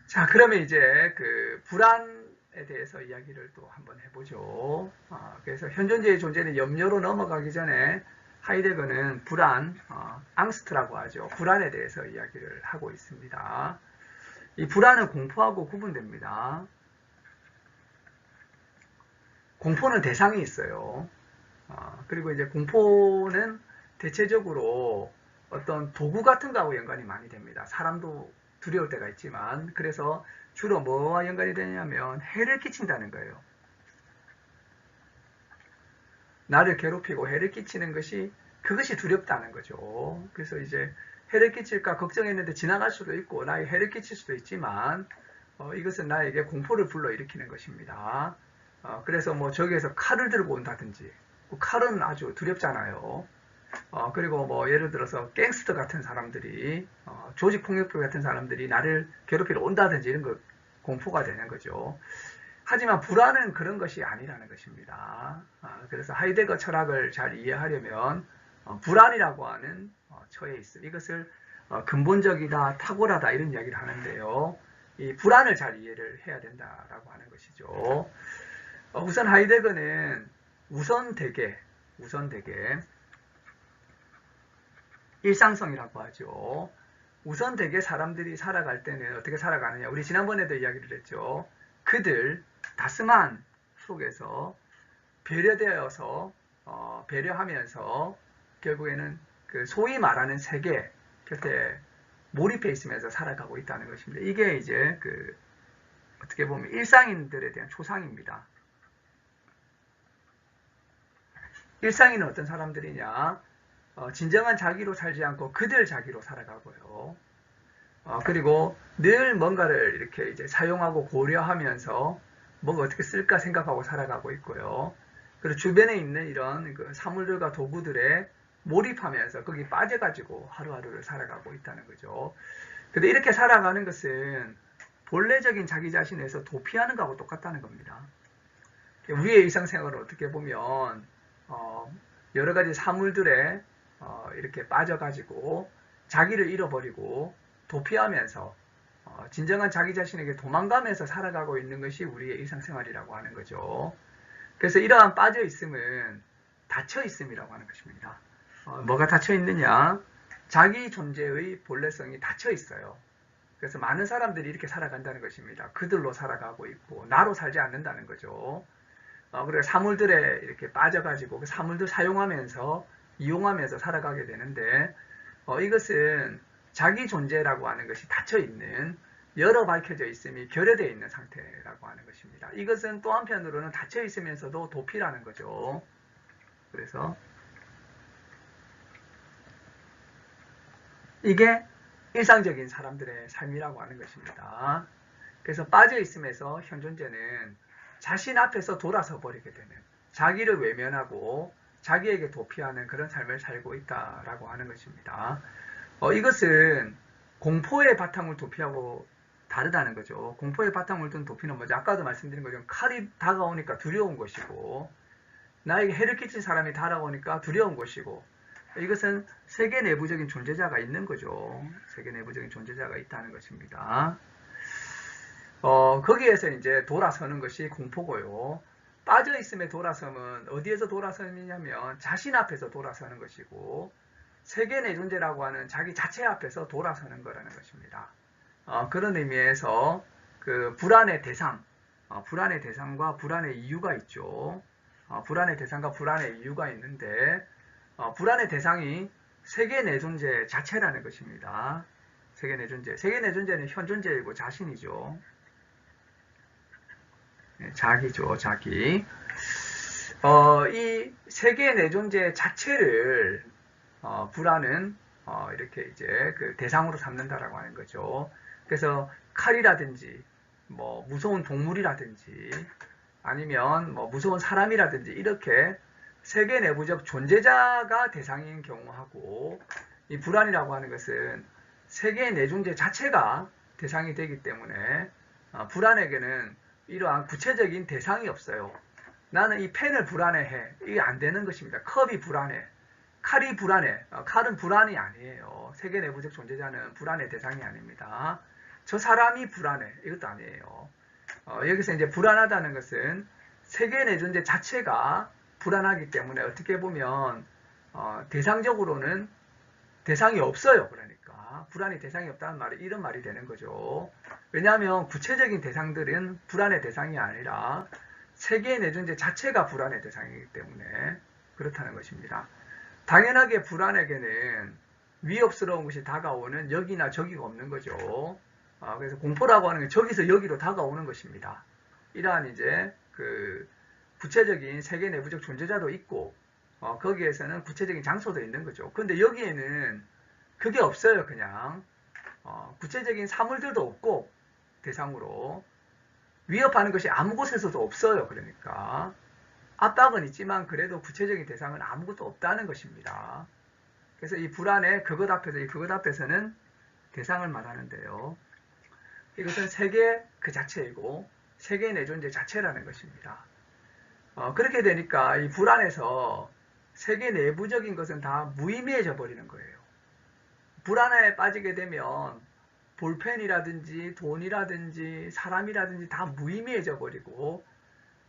자, 그러면 이제 그 불안에 대해서 이야기를 또 한번 해보죠. 그래서 현존재의 존재는 염려로 넘어가기 전에 하이데거는 불안, 앙스트라고 하죠. 불안에 대해서 이야기를 하고 있습니다. 이 불안은 공포하고 구분됩니다. 공포는 대상이 있어요. 그리고 이제 공포는 대체적으로 어떤 도구 같은 거하고 연관이 많이 됩니다. 사람도 두려울 때가 있지만, 그래서 주로 뭐와 연관이 되냐면 해를 끼친다는 거예요. 나를 괴롭히고 해를 끼치는 것이, 그것이 두렵다는 거죠. 그래서 이제 해를 끼칠까 걱정했는데 지나갈 수도 있고 나에게 해를 끼칠 수도 있지만, 이것은 나에게 공포를 불러일으키는 것입니다. 그래서 뭐 저기에서 칼을 들고 온다든지, 칼은 아주 두렵잖아요. 그리고 뭐 예를 들어서 갱스터 같은 사람들이, 조직 폭력배 같은 사람들이 나를 괴롭히러 온다든지 이런 거 공포가 되는 거죠. 하지만 불안은 그런 것이 아니라는 것입니다. 그래서 하이데거 철학을 잘 이해하려면 불안이라고 하는 처에 있음. 이것을 근본적이다, 탁월하다 이런 이야기를 하는데요. 이 불안을 잘 이해를 해야 된다라고 하는 것이죠. 우선 하이데거는 우선되게 일상성이라고 하죠. 우선되게 사람들이 살아갈 때는 어떻게 살아가느냐. 우리 지난번에도 이야기를 했죠. 그들 다스만 속에서 배려되어서 배려하면서 결국에는 그 소위 말하는 세계 곁에 몰입해 있으면서 살아가고 있다는 것입니다. 이게 이제 그 어떻게 보면 일상인들에 대한 초상입니다. 일상인은 어떤 사람들이냐? 진정한 자기로 살지 않고 그들 자기로 살아가고요. 그리고 늘 뭔가를 이렇게 이제 사용하고 고려하면서 뭔가 어떻게 쓸까 생각하고 살아가고 있고요. 그리고 주변에 있는 이런 그 사물들과 도구들에 몰입하면서 거기 빠져가지고 하루하루를 살아가고 있다는 거죠. 근데 이렇게 살아가는 것은 본래적인 자기 자신에서 도피하는 것하고 똑같다는 겁니다. 우리의 일상생활을 어떻게 보면 여러 가지 사물들에 이렇게 빠져가지고 자기를 잃어버리고 도피하면서 진정한 자기 자신에게 도망가면서 살아가고 있는 것이 우리의 일상생활이라고 하는 거죠. 그래서 이러한 빠져있음은 닫혀있음이라고 하는 것입니다. 뭐가 닫혀있느냐? 자기 존재의 본래성이 닫혀있어요. 그래서 많은 사람들이 이렇게 살아간다는 것입니다. 그들로 살아가고 있고 나로 살지 않는다는 거죠. 그리고 사물들에 이렇게 빠져가지고 그 사물들 사용하면서 이용하면서 살아가게 되는데 이것은 자기 존재라고 하는 것이 닫혀있는 열어 밝혀져 있음이 결여되어 있는 상태라고 하는 것입니다. 이것은 또 한편으로는 닫혀 있으면서도 도피라는 거죠. 그래서 이게 일상적인 사람들의 삶이라고 하는 것입니다. 그래서 빠져 있음에서 현존재는 자신 앞에서 돌아서 버리게 되는, 자기를 외면하고 자기에게 도피하는 그런 삶을 살고 있다라고 하는 것입니다. 이것은 공포의 바탕을 도피하고 다르다는 거죠. 공포의 바탕을 둔 도피는 뭐죠? 아까도 말씀드린 것처럼 칼이 다가오니까 두려운 것이고, 나에게 해를 끼친 사람이 다가오니까 두려운 것이고, 이것은 세계 내부적인 존재자가 있는 거죠. 세계 내부적인 존재자가 있다는 것입니다. 거기에서 이제 돌아서는 것이 공포고요. 빠져있음에 돌아서면 어디에서 돌아서느냐면 자신 앞에서 돌아서는 것이고, 세계 내존재라고 하는 자기 자체 앞에서 돌아서는 거라는 것입니다. 그런 의미에서 그 불안의 대상, 불안의 대상과 불안의 이유가 있죠. 불안의 대상과 불안의 이유가 있는데 불안의 대상이 세계 내존재 자체라는 것입니다. 세계 내존재. 세계 내존재는 현존재이고 자신이죠. 자기죠, 자기. 이 세계 내존재 자체를 불안은 이렇게 이제 그 대상으로 삼는다라고 하는 거죠. 그래서 칼이라든지 뭐 무서운 동물이라든지 아니면 뭐 무서운 사람이라든지 이렇게 세계 내부적 존재자가 대상인 경우하고, 이 불안이라고 하는 것은 세계 내존재 자체가 대상이 되기 때문에 불안에게는 이러한 구체적인 대상이 없어요. 나는 이 펜을 불안해해. 이게 안 되는 것입니다. 컵이 불안해. 칼이 불안해. 칼은 불안이 아니에요. 세계 내부적 존재자는 불안의 대상이 아닙니다. 저 사람이 불안해. 이것도 아니에요. 여기서 이제 불안하다는 것은 세계 내 존재 자체가 불안하기 때문에 어떻게 보면 대상적으로는 대상이 없어요. 그러니까 불안의 대상이 없다는 말이 이런 말이 되는 거죠. 왜냐하면 구체적인 대상들은 불안의 대상이 아니라 세계 내 존재 자체가 불안의 대상이기 때문에 그렇다는 것입니다. 당연하게 불안에게는 위협스러운 것이 다가오는 여기나 저기가 없는 거죠. 그래서 공포라고 하는 게 저기서 여기로 다가오는 것입니다. 이러한 이제 그 구체적인 세계 내부적 존재자도 있고 거기에서는 구체적인 장소도 있는 거죠. 그런데 여기에는 그게 없어요. 그냥 구체적인 사물들도 없고 대상으로 위협하는 것이 아무 곳에서도 없어요. 그러니까 압박은 있지만 그래도 구체적인 대상은 아무것도 없다는 것입니다. 그래서 이 불안의 그것 앞에서는 대상을 말하는데요. 이것은 세계 그 자체이고 세계 내 존재 자체라는 것입니다. 그렇게 되니까 이 불안에서 세계 내부적인 것은 다 무의미해져 버리는 거예요. 불안에 빠지게 되면 볼펜이라든지 돈이라든지 사람이라든지 다 무의미해져 버리고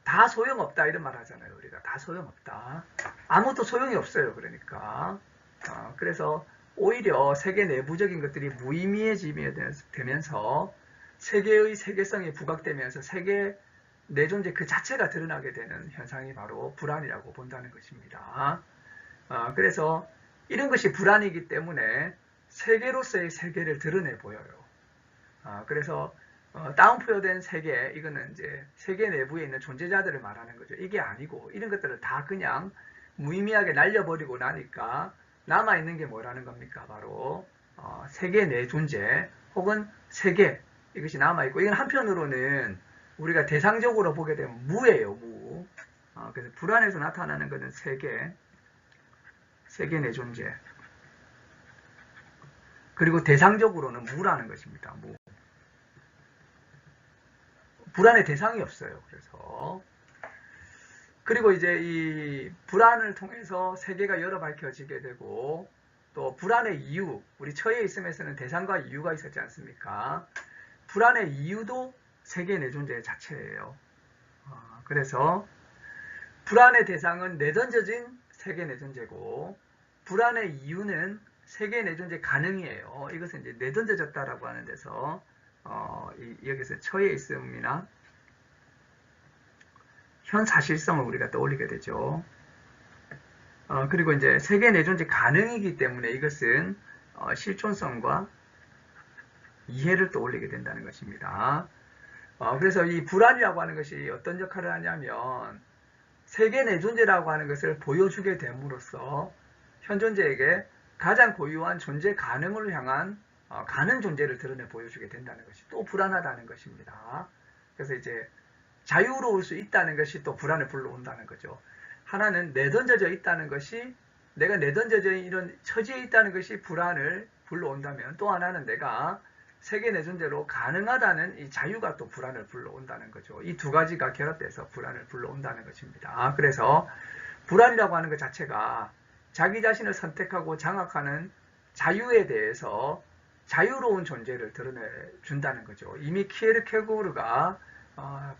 다 소용없다 이런 말 하잖아요. 우리가 다 소용없다. 아무것도 소용이 없어요. 그러니까 그래서 오히려 세계 내부적인 것들이 무의미해지면서 세계의 세계성이 부각되면서 세계 내 존재 그 자체가 드러나게 되는 현상이 바로 불안이라고 본다는 것입니다. 그래서 이런 것이 불안이기 때문에 세계로서의 세계를 드러내 보여요. 그래서 다운표된 세계, 이거는 이제 세계 내부에 있는 존재자들을 말하는 거죠. 이게 아니고 이런 것들을 다 그냥 무의미하게 날려버리고 나니까 남아있는 게 뭐라는 겁니까? 바로 세계 내 존재 혹은 세계, 이것이 남아있고, 이건 한편으로는 우리가 대상적으로 보게 되면 무예요. 무. 그래서 불안에서 나타나는 것은 세계 내 존재. 그리고 대상적으로는 무라는 것입니다. 무. 불안의 대상이 없어요. 그래서 그리고 이제 이 불안을 통해서 세계가 열어 밝혀지게 되고, 또 불안의 이유, 우리 처해 있음에서는 대상과 이유가 있었지 않습니까? 불안의 이유도 세계 내 존재 자체예요. 그래서 불안의 대상은 내던져진 세계 내 존재고, 불안의 이유는 세계 내 존재 가능이에요. 이것은 이제 내던져졌다라고 하는 데서 여기서 처해 있음이나 현 사실성을 우리가 떠올리게 되죠. 그리고 이제 세계 내 존재 가능이기 때문에 이것은 실존성과 이해를 떠올리게 된다는 것입니다. 그래서 이 불안이라고 하는 것이 어떤 역할을 하냐면 세계 내 존재라고 하는 것을 보여주게 됨으로써 현 존재에게 가장 고유한 존재 가능을 향한 가능 존재를 드러내 보여주게 된다는 것이 또 불안하다는 것입니다. 그래서 이제 자유로울 수 있다는 것이 또 불안을 불러온다는 거죠. 하나는 내던져져 있다는 것이, 내가 내던져져 이런 처지에 있다는 것이 불안을 불러온다면, 또 하나는 내가 세계 내 존재로 가능하다는 이 자유가 또 불안을 불러온다는 거죠. 이 두 가지가 결합돼서 불안을 불러온다는 것입니다. 그래서 불안이라고 하는 것 자체가 자기 자신을 선택하고 장악하는 자유에 대해서 자유로운 존재를 드러내준다는 거죠. 이미 키에르케고르가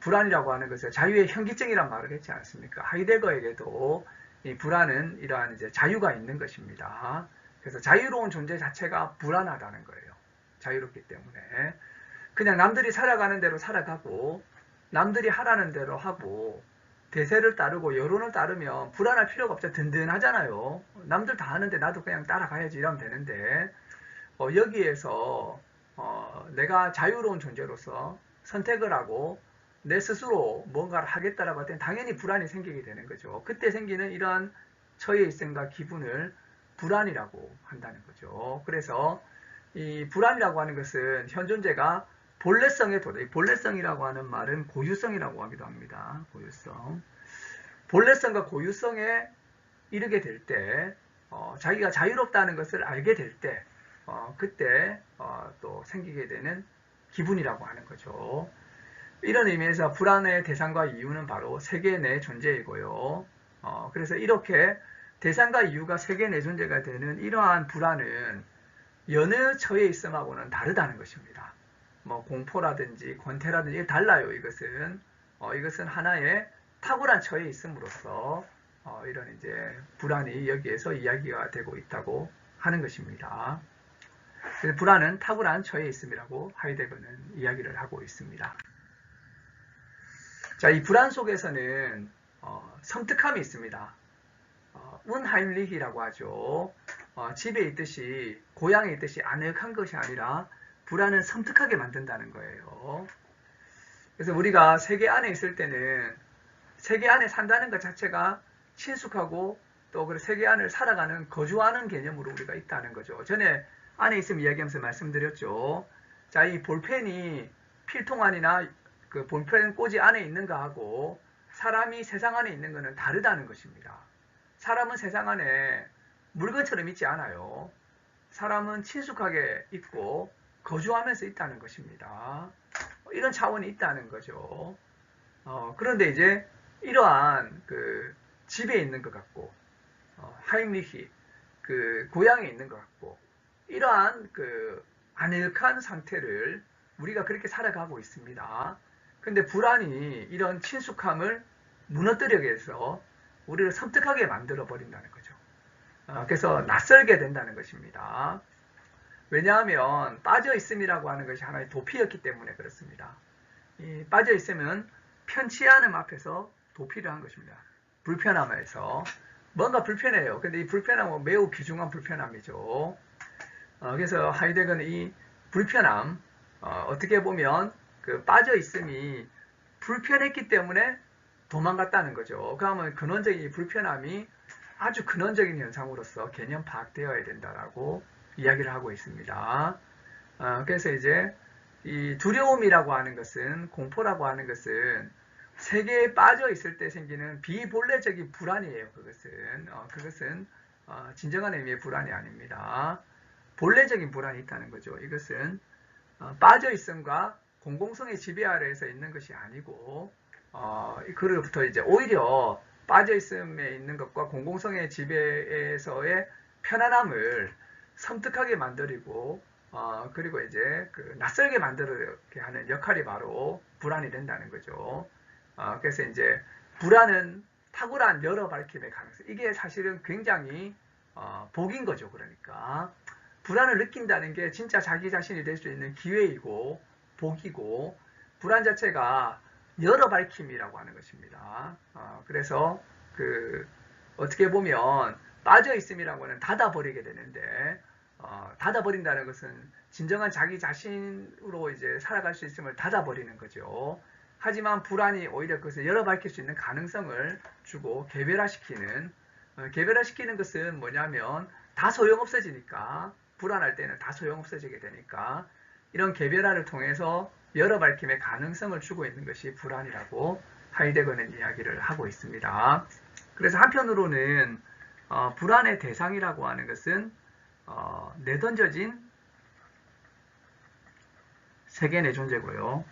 불안이라고 하는 것을 자유의 현기증이란 말을 했지 않습니까? 하이데거에게도 이 불안은 이러한 이제 자유가 있는 것입니다. 그래서 자유로운 존재 자체가 불안하다는 거예요. 자유롭기 때문에 그냥 남들이 살아가는 대로 살아가고 남들이 하라는 대로 하고 대세를 따르고 여론을 따르면 불안할 필요가 없죠. 든든하잖아요. 남들 다 하는데 나도 그냥 따라가야지 이러면 되는데 여기에서 내가 자유로운 존재로서 선택을 하고 내 스스로 뭔가를 하겠다라고 할 때는 당연히 불안이 생기게 되는 거죠. 그때 생기는 이러한 처해 있음과 기분을 불안이라고 한다는 거죠. 그래서 이 불안이라고 하는 것은 현 존재가 본래성에 도달해, 본래성이라고 하는 말은 고유성이라고 하기도 합니다. 고유성. 본래성과 고유성에 이르게 될 때, 자기가 자유롭다는 것을 알게 될 때, 그때 또 생기게 되는 기분이라고 하는 거죠. 이런 의미에서 불안의 대상과 이유는 바로 세계 내 존재이고요. 그래서 이렇게 대상과 이유가 세계 내 존재가 되는 이러한 불안은 여느 처해 있음하고는 다르다는 것입니다. 뭐 공포라든지 권태라든지 달라요. 이것은 하나의 탁월한 처에 있음으로써 이런 이제 불안이 여기에서 이야기가 되고 있다고 하는 것입니다. 불안은 탁월한 처에 있음이라고 하이데거는 이야기를 하고 있습니다. 자, 이 불안 속에서는 섬뜩함이 있습니다. 운하임리히라고 하죠. 집에 있듯이 고향에 있듯이 아늑한 것이 아니라 불안은 섬뜩하게 만든다는 거예요. 그래서 우리가 세계 안에 있을 때는 세계 안에 산다는 것 자체가 친숙하고 또 그 세계 안을 살아가는 거주하는 개념으로 우리가 있다는 거죠. 전에 안에 있으면 이야기하면서 말씀드렸죠. 자, 이 볼펜이 필통안이나 그 볼펜 꽂이 안에 있는 거하고 사람이 세상 안에 있는 것은 다르다는 것입니다. 사람은 세상 안에 물건처럼 있지 않아요. 사람은 친숙하게 있고 거주하면서 있다는 것입니다. 이런 차원이 있다는 거죠. 그런데 이제 이러한 그 집에 있는 것 같고 하임리히 그 고향에 있는 것 같고 이러한 그 아늑한 상태를 우리가 그렇게 살아가고 있습니다. 근데 불안이 이런 친숙함을 무너뜨리게 해서 우리를 섬뜩하게 만들어 버린다는 거죠. 그래서 낯설게 된다는 것입니다. 왜냐하면 빠져 있음이라고 하는 것이 하나의 도피였기 때문에 그렇습니다. 빠져 있으면 편치 않음 앞에서 도피를 한 것입니다. 불편함에서 뭔가 불편해요. 근데 이 불편함은 매우 귀중한 불편함이죠. 그래서 하이데거는 이 불편함, 어떻게 보면 그 빠져 있음이 불편했기 때문에 도망갔다는 거죠. 그러면 근원적인 이 불편함이 아주 근원적인 현상으로서 개념 파악되어야 된다라고 이야기를 하고 있습니다. 그래서 이제 이 두려움이라고 하는 것은, 공포라고 하는 것은 세계에 빠져 있을 때 생기는 비본래적인 불안이에요. 그것은 진정한 의미의 불안이 아닙니다. 본래적인 불안이 있다는 거죠. 이것은 빠져 있음과 공공성의 지배 아래에서 있는 것이 아니고 그로부터 이제 오히려 빠져 있음에 있는 것과 공공성의 지배에서의 편안함을 섬뜩하게 만들고 그리고 이제 그 낯설게 만들게 하는 역할이 바로 불안이 된다는 거죠. 그래서 이제 불안은 탁월한 여러 밝힘의 가능성. 이게 사실은 굉장히 복인 거죠. 그러니까 불안을 느낀다는 게 진짜 자기 자신이 될 수 있는 기회이고 복이고 불안 자체가 여러 밝힘이라고 하는 것입니다. 그래서 그 어떻게 보면 빠져 있음이라고 하는 닫아버리게 되는데 닫아버린다는 것은 진정한 자기 자신으로 이제 살아갈 수 있음을 닫아버리는 거죠. 하지만 불안이 오히려 그것을 열어 밝힐 수 있는 가능성을 주고 개별화시키는 것은 뭐냐면 다 소용없어지니까 불안할 때는 다 소용없어지게 되니까 이런 개별화를 통해서 열어 밝힘의 가능성을 주고 있는 것이 불안이라고 하이데거는 이야기를 하고 있습니다. 그래서 한편으로는 불안의 대상이라고 하는 것은 내던져진 세계 내 존재고요.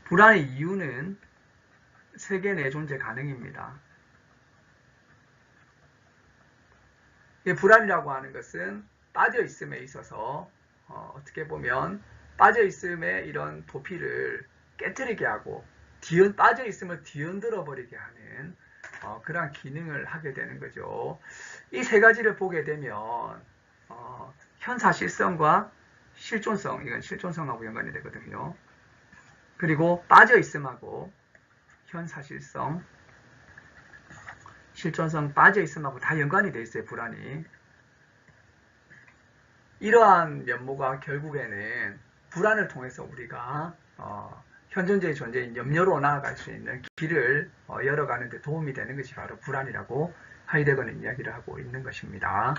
불안의 이유는 세계 내 존재 가능입니다. 이 불안이라고 하는 것은 빠져 있음에 있어서 어떻게 보면 빠져 있음의 이런 도피를 깨뜨리게 하고 빠져 있음을 뒤흔들어 버리게 하는 그러한 기능을 하게 되는 거죠. 이 세 가지를 보게 되면 현사실성과 실존성, 이건 실존성하고 연관이 되거든요. 그리고 빠져 있음하고 현사실성, 실존성, 빠져 있음하고 다 연관이 되어 있어요. 불안이. 이러한 면모가 결국에는 불안을 통해서 우리가 현존제의 존재인 염려로 나아갈 수 있는 길을 열어가는 데 도움이 되는 것이 바로 불안이라고 하이데거는 이야기를 하고 있는 것입니다.